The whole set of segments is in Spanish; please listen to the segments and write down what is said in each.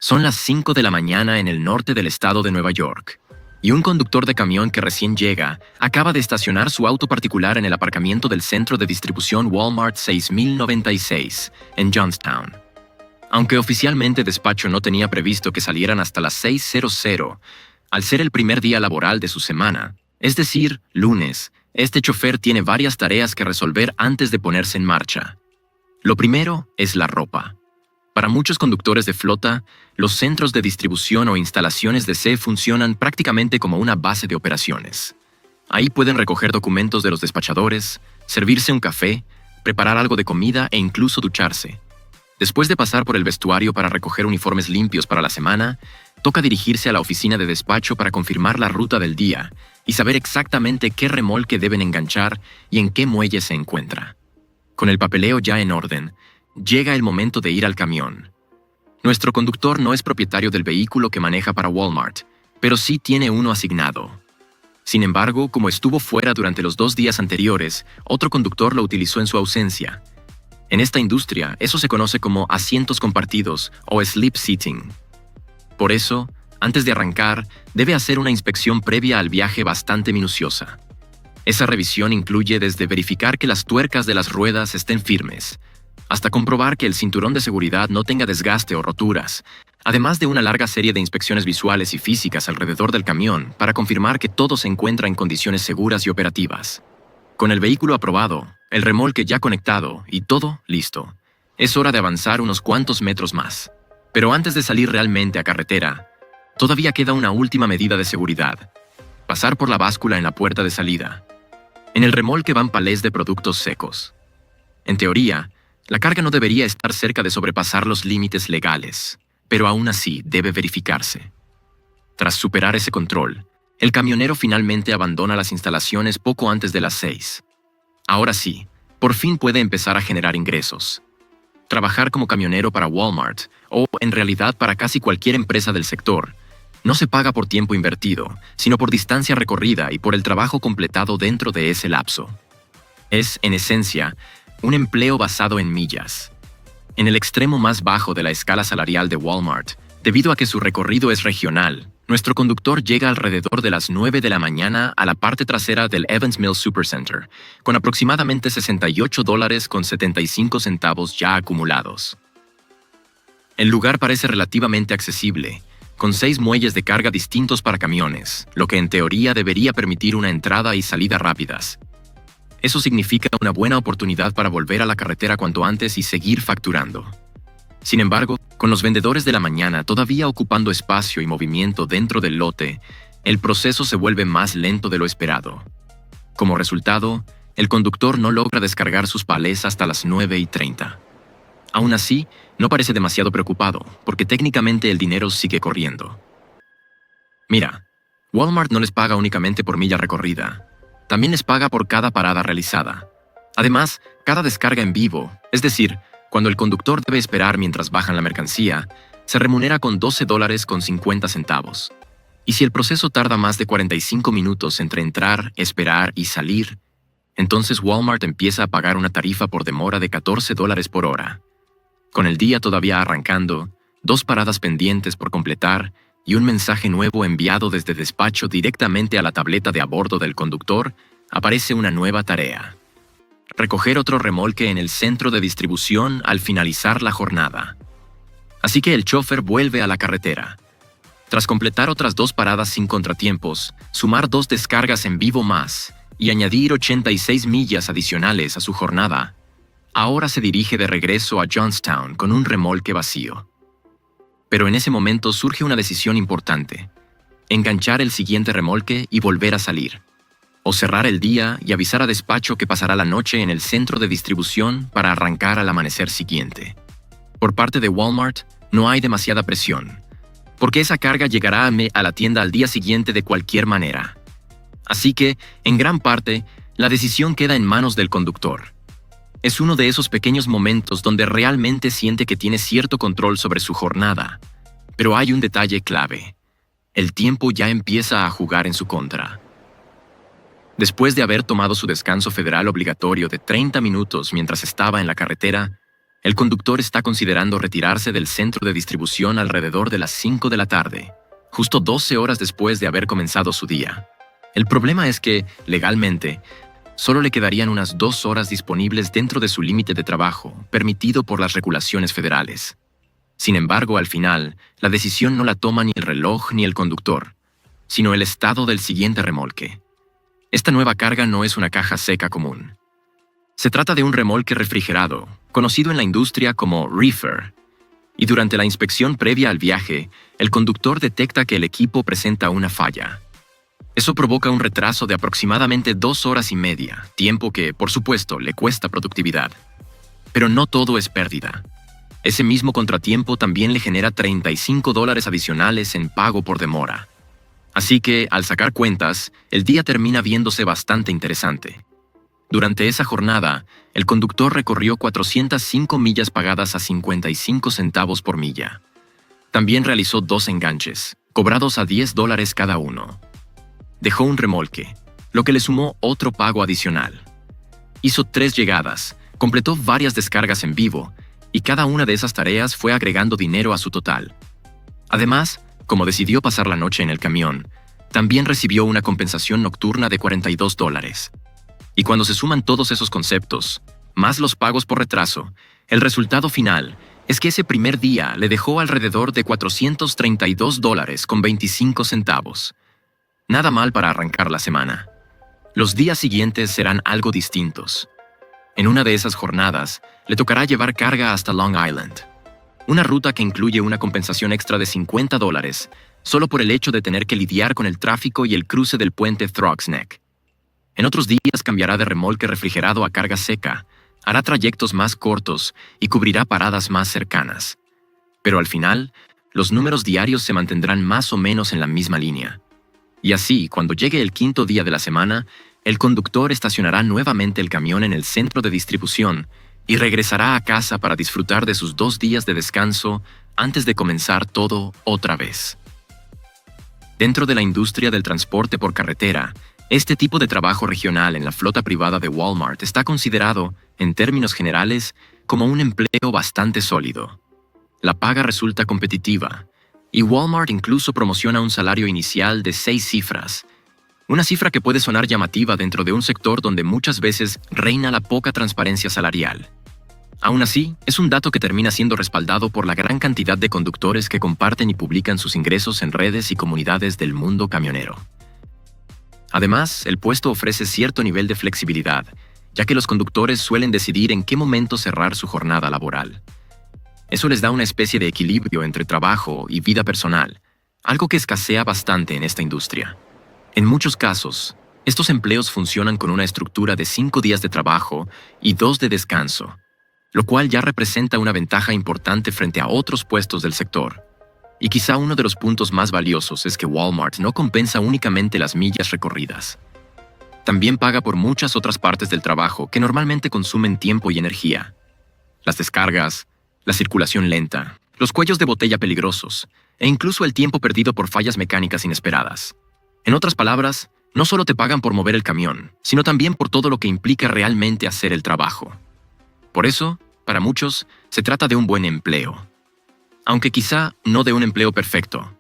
Son las 5 de la mañana en el norte del estado de Nueva York, y un conductor de camión que recién llega acaba de estacionar su auto particular en el aparcamiento del centro de distribución Walmart 6096, en Johnstown. Aunque oficialmente despacho no tenía previsto que salieran hasta las 6:00, al ser el primer día laboral de su semana, es decir, lunes, este chofer tiene varias tareas que resolver antes de ponerse en marcha. Lo primero es la ropa. Para muchos conductores de flota, los centros de distribución o instalaciones de C funcionan prácticamente como una base de operaciones. Ahí pueden recoger documentos de los despachadores, servirse un café, preparar algo de comida e incluso ducharse. Después de pasar por el vestuario para recoger uniformes limpios para la semana, toca dirigirse a la oficina de despacho para confirmar la ruta del día y saber exactamente qué remolque deben enganchar y en qué muelle se encuentra. Con el papeleo ya en orden, llega el momento de ir al camión. Nuestro conductor no es propietario del vehículo que maneja para Walmart, pero sí tiene uno asignado. Sin embargo, como estuvo fuera durante los 2 días anteriores, otro conductor lo utilizó en su ausencia. En esta industria, eso se conoce como asientos compartidos o sleep seating. Por eso, antes de arrancar, debe hacer una inspección previa al viaje bastante minuciosa. Esa revisión incluye desde verificar que las tuercas de las ruedas estén firmes, hasta comprobar que el cinturón de seguridad no tenga desgaste o roturas, además de una larga serie de inspecciones visuales y físicas alrededor del camión para confirmar que todo se encuentra en condiciones seguras y operativas. Con el vehículo aprobado, el remolque ya conectado y todo listo, es hora de avanzar unos cuantos metros más. Pero antes de salir realmente a carretera, todavía queda una última medida de seguridad: pasar por la báscula en la puerta de salida. En el remolque van palés de productos secos. En teoría, la carga no debería estar cerca de sobrepasar los límites legales, pero aún así debe verificarse. Tras superar ese control, el camionero finalmente abandona las instalaciones poco antes de las 6. Ahora sí, por fin puede empezar a generar ingresos. Trabajar como camionero para Walmart, o en realidad para casi cualquier empresa del sector, no se paga por tiempo invertido, sino por distancia recorrida y por el trabajo completado dentro de ese lapso. Es, en esencia, un empleo basado en millas. En el extremo más bajo de la escala salarial de Walmart, debido a que su recorrido es regional, nuestro conductor llega alrededor de las 9 de la mañana a la parte trasera del Evans Mills Supercenter, con aproximadamente $68.75 ya acumulados. El lugar parece relativamente accesible, con 6 muelles de carga distintos para camiones, lo que en teoría debería permitir una entrada y salida rápidas. Eso significa una buena oportunidad para volver a la carretera cuanto antes y seguir facturando. Sin embargo, con los vendedores de la mañana todavía ocupando espacio y movimiento dentro del lote, el proceso se vuelve más lento de lo esperado. Como resultado, el conductor no logra descargar sus palés hasta las 9:30. Aún así, no parece demasiado preocupado, porque técnicamente el dinero sigue corriendo. Mira, Walmart no les paga únicamente por milla recorrida. También les paga por cada parada realizada. Además, cada descarga en vivo, es decir, cuando el conductor debe esperar mientras bajan la mercancía, se remunera con $12.50. Y si el proceso tarda más de 45 minutos entre entrar, esperar y salir, entonces Walmart empieza a pagar una tarifa por demora de $14 por hora. Con el día todavía arrancando, 2 paradas pendientes por completar y un mensaje nuevo enviado desde despacho directamente a la tableta de a bordo del conductor, aparece una nueva tarea: recoger otro remolque en el centro de distribución al finalizar la jornada. Así que el chofer vuelve a la carretera. Tras completar otras 2 paradas sin contratiempos, sumar 2 descargas en vivo más y añadir 86 millas adicionales a su jornada, ahora se dirige de regreso a Johnstown con un remolque vacío. Pero en ese momento surge una decisión importante: enganchar el siguiente remolque y volver a salir, o cerrar el día y avisar a despacho que pasará la noche en el centro de distribución para arrancar al amanecer siguiente. Por parte de Walmart, no hay demasiada presión, porque esa carga llegará a la tienda al día siguiente de cualquier manera. Así que, en gran parte, la decisión queda en manos del conductor. Es uno de esos pequeños momentos donde realmente siente que tiene cierto control sobre su jornada. Pero hay un detalle clave: el tiempo ya empieza a jugar en su contra. Después de haber tomado su descanso federal obligatorio de 30 minutos mientras estaba en la carretera, El conductor está considerando retirarse del centro de distribución alrededor de las 5 de la tarde, justo 12 horas después de haber comenzado su día. El problema es que, legalmente, solo le quedarían unas 2 horas disponibles dentro de su límite de trabajo, permitido por las regulaciones federales. Sin embargo, al final, la decisión no la toma ni el reloj ni el conductor, sino el estado del siguiente remolque. Esta nueva carga no es una caja seca común. Se trata de un remolque refrigerado, conocido en la industria como reefer, y durante la inspección previa al viaje, el conductor detecta que el equipo presenta una falla. Eso provoca un retraso de aproximadamente 2 horas y media, tiempo que, por supuesto, le cuesta productividad. Pero no todo es pérdida. Ese mismo contratiempo también le genera $35 adicionales en pago por demora. Así que, al sacar cuentas, el día termina viéndose bastante interesante. Durante esa jornada, el conductor recorrió 405 millas pagadas a 55 centavos por milla. También realizó 2 enganches, cobrados a $10 cada uno. Dejó un remolque, lo que le sumó otro pago adicional. Hizo 3 llegadas, completó varias descargas en vivo, y cada una de esas tareas fue agregando dinero a su total. Además, como decidió pasar la noche en el camión, también recibió una compensación nocturna de $42. Y cuando se suman todos esos conceptos, más los pagos por retraso, el resultado final es que ese primer día le dejó alrededor de $432.25. Nada mal para arrancar la semana. Los días siguientes serán algo distintos. En una de esas jornadas, le tocará llevar carga hasta Long Island. Una ruta que incluye una compensación extra de $50, solo por el hecho de tener que lidiar con el tráfico y el cruce del puente Throgs Neck. En otros días cambiará de remolque refrigerado a carga seca, hará trayectos más cortos y cubrirá paradas más cercanas. Pero al final, los números diarios se mantendrán más o menos en la misma línea. Y así, cuando llegue el 5º día de la semana, el conductor estacionará nuevamente el camión en el centro de distribución y regresará a casa para disfrutar de sus 2 días de descanso antes de comenzar todo otra vez. Dentro de la industria del transporte por carretera, este tipo de trabajo regional en la flota privada de Walmart está considerado, en términos generales, como un empleo bastante sólido. La paga resulta competitiva, y Walmart incluso promociona un salario inicial de 6 cifras, una cifra que puede sonar llamativa dentro de un sector donde muchas veces reina la poca transparencia salarial. Aún así, es un dato que termina siendo respaldado por la gran cantidad de conductores que comparten y publican sus ingresos en redes y comunidades del mundo camionero. Además, el puesto ofrece cierto nivel de flexibilidad, ya que los conductores suelen decidir en qué momento cerrar su jornada laboral. Eso les da una especie de equilibrio entre trabajo y vida personal, algo que escasea bastante en esta industria. En muchos casos, estos empleos funcionan con una estructura de 5 días de trabajo y 2 de descanso, lo cual ya representa una ventaja importante frente a otros puestos del sector. Y quizá uno de los puntos más valiosos es que Walmart no compensa únicamente las millas recorridas. También paga por muchas otras partes del trabajo que normalmente consumen tiempo y energía. Las descargas, la circulación lenta, los cuellos de botella peligrosos, e incluso el tiempo perdido por fallas mecánicas inesperadas. En otras palabras, no solo te pagan por mover el camión, sino también por todo lo que implica realmente hacer el trabajo. Por eso, para muchos, se trata de un buen empleo. Aunque quizá no de un empleo perfecto.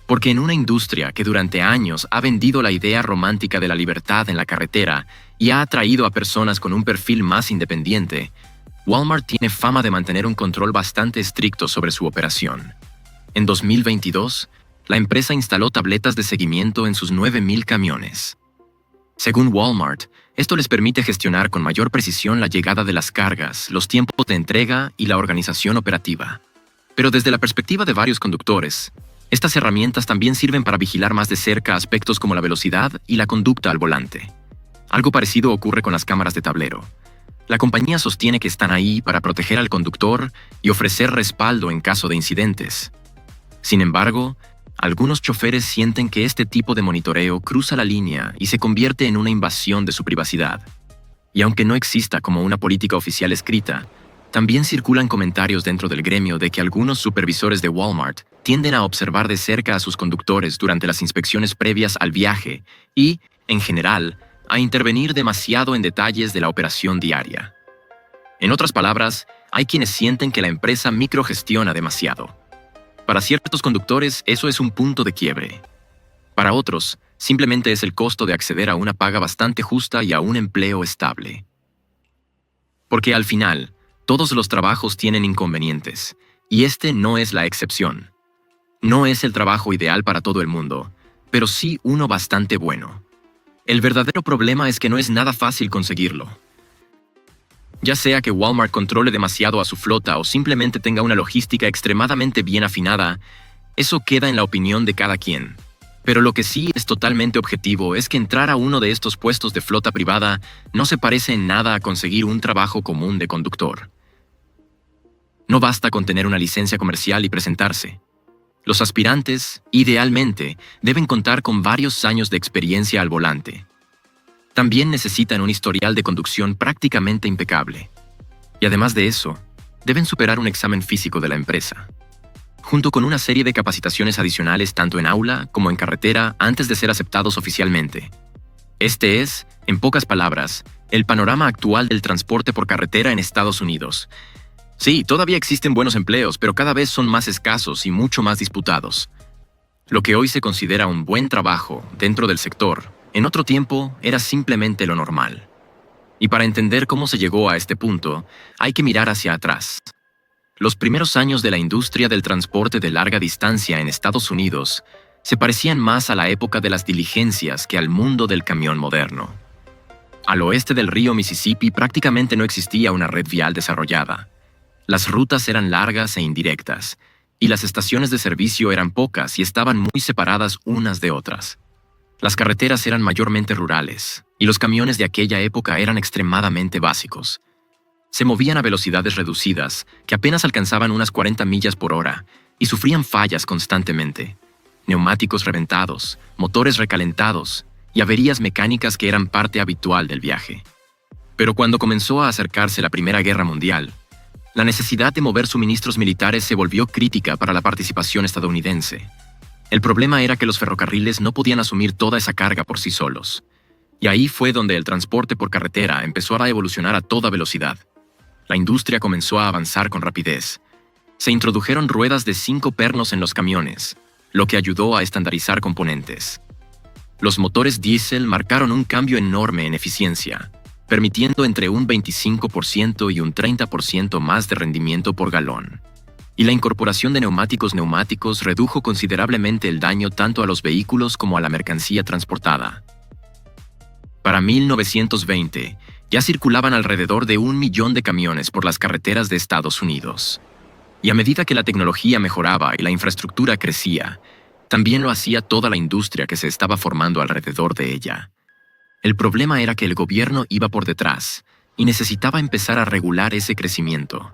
Porque en una industria que durante años ha vendido la idea romántica de la libertad en la carretera y ha atraído a personas con un perfil más independiente, Walmart tiene fama de mantener un control bastante estricto sobre su operación. En 2022, la empresa instaló tabletas de seguimiento en sus 9,000 camiones. Según Walmart, esto les permite gestionar con mayor precisión la llegada de las cargas, los tiempos de entrega y la organización operativa. Pero desde la perspectiva de varios conductores, estas herramientas también sirven para vigilar más de cerca aspectos como la velocidad y la conducta al volante. Algo parecido ocurre con las cámaras de tablero. La compañía sostiene que están ahí para proteger al conductor y ofrecer respaldo en caso de incidentes. Sin embargo, algunos choferes sienten que este tipo de monitoreo cruza la línea y se convierte en una invasión de su privacidad. Y aunque no exista como una política oficial escrita, también circulan comentarios dentro del gremio de que algunos supervisores de Walmart tienden a observar de cerca a sus conductores durante las inspecciones previas al viaje y, en general, a intervenir demasiado en detalles de la operación diaria. En otras palabras, hay quienes sienten que la empresa microgestiona demasiado. Para ciertos conductores, eso es un punto de quiebre. Para otros, simplemente es el costo de acceder a una paga bastante justa y a un empleo estable. Porque al final, todos los trabajos tienen inconvenientes, y este no es la excepción. No es el trabajo ideal para todo el mundo, pero sí uno bastante bueno. El verdadero problema es que no es nada fácil conseguirlo. Ya sea que Walmart controle demasiado a su flota o simplemente tenga una logística extremadamente bien afinada, eso queda en la opinión de cada quien. Pero lo que sí es totalmente objetivo es que entrar a uno de estos puestos de flota privada no se parece en nada a conseguir un trabajo común de conductor. No basta con tener una licencia comercial y presentarse. Los aspirantes, idealmente, deben contar con varios años de experiencia al volante. También necesitan un historial de conducción prácticamente impecable. Y además de eso, deben superar un examen físico de la empresa, junto con una serie de capacitaciones adicionales tanto en aula como en carretera antes de ser aceptados oficialmente. Este es, en pocas palabras, el panorama actual del transporte por carretera en Estados Unidos. Sí, todavía existen buenos empleos, pero cada vez son más escasos y mucho más disputados. Lo que hoy se considera un buen trabajo dentro del sector, en otro tiempo era simplemente lo normal. Y para entender cómo se llegó a este punto, hay que mirar hacia atrás. Los primeros años de la industria del transporte de larga distancia en Estados Unidos se parecían más a la época de las diligencias que al mundo del camión moderno. Al oeste del río Mississippi prácticamente no existía una red vial desarrollada. Las rutas eran largas e indirectas, y las estaciones de servicio eran pocas y estaban muy separadas unas de otras. Las carreteras eran mayormente rurales, y los camiones de aquella época eran extremadamente básicos. Se movían a velocidades reducidas, que apenas alcanzaban unas 40 millas por hora, y sufrían fallas constantemente. Neumáticos reventados, motores recalentados, y averías mecánicas que eran parte habitual del viaje. Pero cuando comenzó a acercarse la Primera Guerra Mundial, la necesidad de mover suministros militares se volvió crítica para la participación estadounidense. El problema era que los ferrocarriles no podían asumir toda esa carga por sí solos. Y ahí fue donde el transporte por carretera empezó a evolucionar a toda velocidad. La industria comenzó a avanzar con rapidez. Se introdujeron ruedas de 5 pernos en los camiones, lo que ayudó a estandarizar componentes. Los motores diésel marcaron un cambio enorme en eficiencia, permitiendo entre un 25% y un 30% más de rendimiento por galón. Y la incorporación de neumáticos redujo considerablemente el daño tanto a los vehículos como a la mercancía transportada. Para 1920, ya circulaban alrededor de 1 millón de camiones por las carreteras de Estados Unidos. Y a medida que la tecnología mejoraba y la infraestructura crecía, también lo hacía toda la industria que se estaba formando alrededor de ella. El problema era que el gobierno iba por detrás y necesitaba empezar a regular ese crecimiento.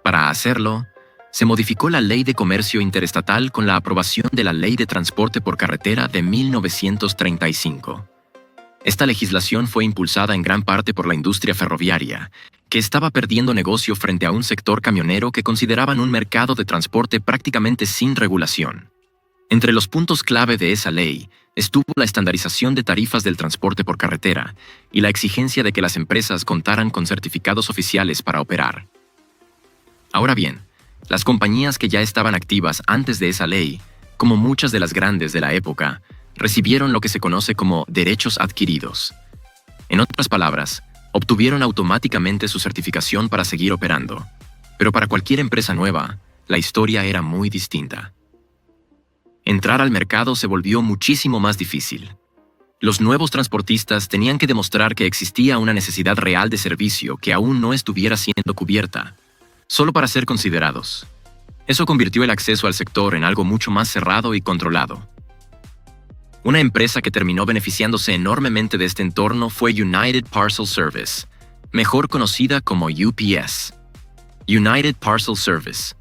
Para hacerlo, se modificó la Ley de Comercio Interestatal con la aprobación de la Ley de Transporte por Carretera de 1935. Esta legislación fue impulsada en gran parte por la industria ferroviaria, que estaba perdiendo negocio frente a un sector camionero que consideraban un mercado de transporte prácticamente sin regulación. Entre los puntos clave de esa ley estuvo la estandarización de tarifas del transporte por carretera y la exigencia de que las empresas contaran con certificados oficiales para operar. Ahora bien, las compañías que ya estaban activas antes de esa ley, como muchas de las grandes de la época, recibieron lo que se conoce como derechos adquiridos. En otras palabras, obtuvieron automáticamente su certificación para seguir operando. Pero para cualquier empresa nueva, la historia era muy distinta. Entrar al mercado se volvió muchísimo más difícil. Los nuevos transportistas tenían que demostrar que existía una necesidad real de servicio que aún no estuviera siendo cubierta, solo para ser considerados. Eso convirtió el acceso al sector en algo mucho más cerrado y controlado. Una empresa que terminó beneficiándose enormemente de este entorno fue United Parcel Service, mejor conocida como UPS. United Parcel Service.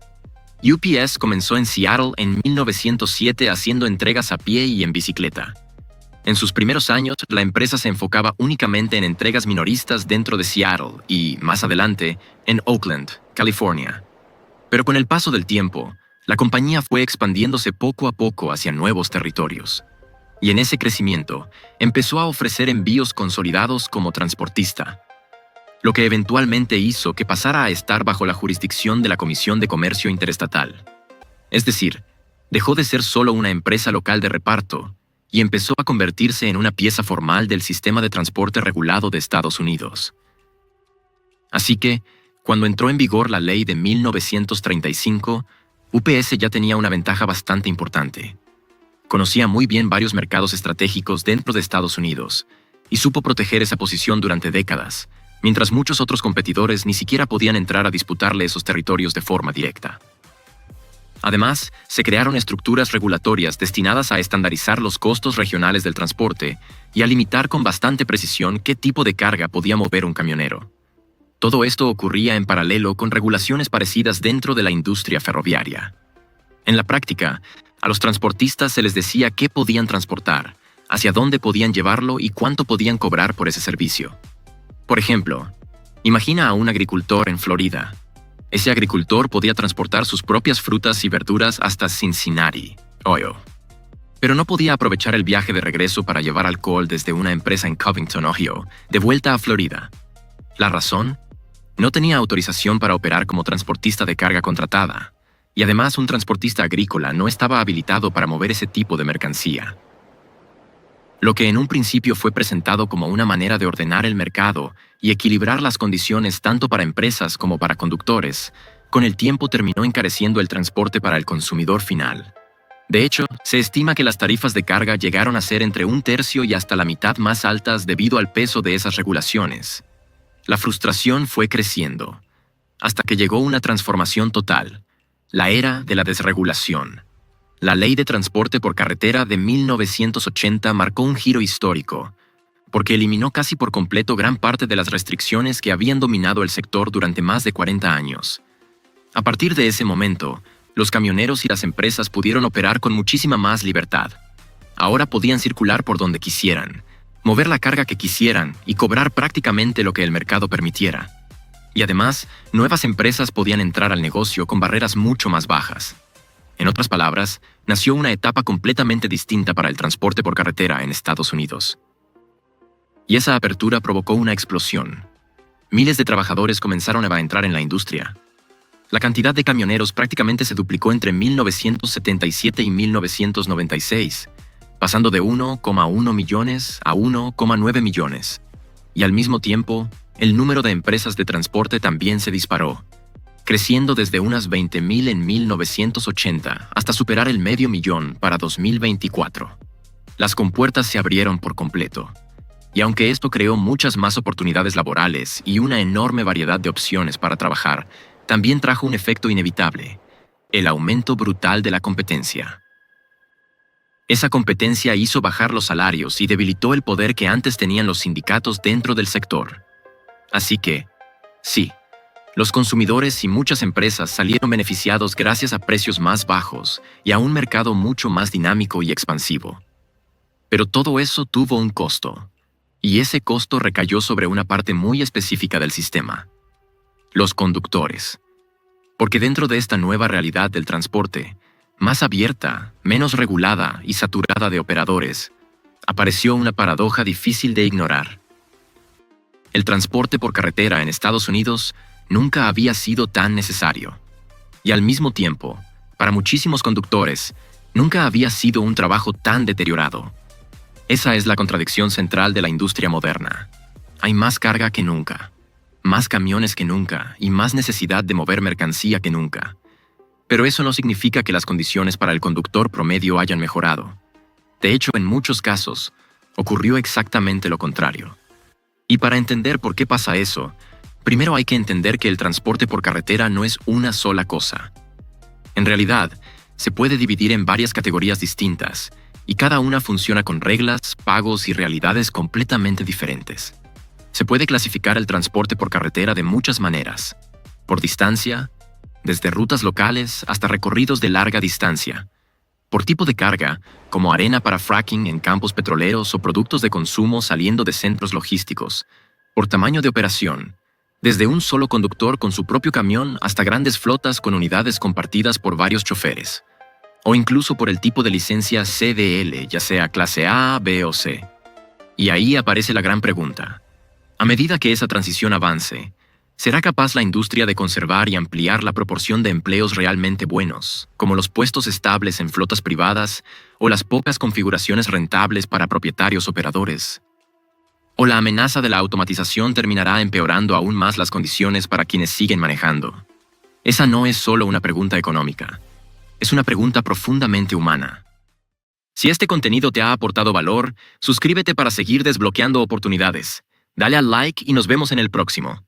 UPS comenzó en Seattle en 1907 haciendo entregas a pie y en bicicleta. En sus primeros años, la empresa se enfocaba únicamente en entregas minoristas dentro de Seattle y, más adelante, en Oakland, California. Pero con el paso del tiempo, la compañía fue expandiéndose poco a poco hacia nuevos territorios. Y en ese crecimiento, empezó a ofrecer envíos consolidados como transportista. lo que eventualmente hizo que pasara a estar bajo la jurisdicción de la Comisión de Comercio Interestatal. Es decir, dejó de ser solo una empresa local de reparto y empezó a convertirse en una pieza formal del sistema de transporte regulado de Estados Unidos. Así que, cuando entró en vigor la ley de 1935, UPS ya tenía una ventaja bastante importante. Conocía muy bien varios mercados estratégicos dentro de Estados Unidos y supo proteger esa posición durante décadas, mientras muchos otros competidores ni siquiera podían entrar a disputarle esos territorios de forma directa. Además, se crearon estructuras regulatorias destinadas a estandarizar los costos regionales del transporte y a limitar con bastante precisión qué tipo de carga podía mover un camionero. Todo esto ocurría en paralelo con regulaciones parecidas dentro de la industria ferroviaria. En la práctica, a los transportistas se les decía qué podían transportar, hacia dónde podían llevarlo y cuánto podían cobrar por ese servicio. Por ejemplo, imagina a un agricultor en Florida. Ese agricultor podía transportar sus propias frutas y verduras hasta Cincinnati, Ohio. Pero no podía aprovechar el viaje de regreso para llevar alcohol desde una empresa en Covington, Ohio, de vuelta a Florida. ¿La razón? No tenía autorización para operar como transportista de carga contratada, y además un transportista agrícola no estaba habilitado para mover ese tipo de mercancía. Lo que en un principio fue presentado como una manera de ordenar el mercado y equilibrar las condiciones tanto para empresas como para conductores, con el tiempo terminó encareciendo el transporte para el consumidor final. De hecho, se estima que las tarifas de carga llegaron a ser entre un tercio y hasta la mitad más altas debido al peso de esas regulaciones. La frustración fue creciendo, hasta que llegó una transformación total, la era de la desregulación. La Ley de Transporte por Carretera de 1980 marcó un giro histórico, porque eliminó casi por completo gran parte de las restricciones que habían dominado el sector durante más de 40 años. A partir de ese momento, los camioneros y las empresas pudieron operar con muchísima más libertad. Ahora podían circular por donde quisieran, mover la carga que quisieran y cobrar prácticamente lo que el mercado permitiera. Y además, nuevas empresas podían entrar al negocio con barreras mucho más bajas. En otras palabras, nació una etapa completamente distinta para el transporte por carretera en Estados Unidos. Y esa apertura provocó una explosión. Miles de trabajadores comenzaron a entrar en la industria. La cantidad de camioneros prácticamente se duplicó entre 1977 y 1996, pasando de 1,1 millones a 1,9 millones. Y al mismo tiempo, el número de empresas de transporte también se disparó, creciendo desde unas 20,000 en 1980 hasta superar el 500,000 para 2024. Las compuertas se abrieron por completo. Y aunque esto creó muchas más oportunidades laborales y una enorme variedad de opciones para trabajar, también trajo un efecto inevitable: el aumento brutal de la competencia. Esa competencia hizo bajar los salarios y debilitó el poder que antes tenían los sindicatos dentro del sector. Así que, sí, los consumidores y muchas empresas salieron beneficiados gracias a precios más bajos y a un mercado mucho más dinámico y expansivo. Pero todo eso tuvo un costo, y ese costo recayó sobre una parte muy específica del sistema: los conductores. Porque dentro de esta nueva realidad del transporte, más abierta, menos regulada y saturada de operadores, apareció una paradoja difícil de ignorar. El transporte por carretera en Estados Unidos nunca había sido tan necesario. Y al mismo tiempo, para muchísimos conductores, nunca había sido un trabajo tan deteriorado. Esa es la contradicción central de la industria moderna. Hay más carga que nunca, más camiones que nunca y más necesidad de mover mercancía que nunca. Pero eso no significa que las condiciones para el conductor promedio hayan mejorado. De hecho, en muchos casos, ocurrió exactamente lo contrario. Y para entender por qué pasa eso, primero hay que entender que el transporte por carretera no es una sola cosa. En realidad, se puede dividir en varias categorías distintas, y cada una funciona con reglas, pagos y realidades completamente diferentes. Se puede clasificar el transporte por carretera de muchas maneras: por distancia, desde rutas locales hasta recorridos de larga distancia; por tipo de carga, como arena para fracking en campos petroleros o productos de consumo saliendo de centros logísticos; por tamaño de operación, desde un solo conductor con su propio camión hasta grandes flotas con unidades compartidas por varios choferes; o incluso por el tipo de licencia CDL, ya sea clase A, B o C. Y ahí aparece la gran pregunta: A medida que esa transición avance, ¿será capaz la industria de conservar y ampliar la proporción de empleos realmente buenos, como los puestos estables en flotas privadas o las pocas configuraciones rentables para propietarios operadores? ¿O la amenaza de la automatización terminará empeorando aún más las condiciones para quienes siguen manejando? Esa no es solo una pregunta económica, es una pregunta profundamente humana. Si este contenido te ha aportado valor, suscríbete para seguir desbloqueando oportunidades. Dale al like y nos vemos en el próximo.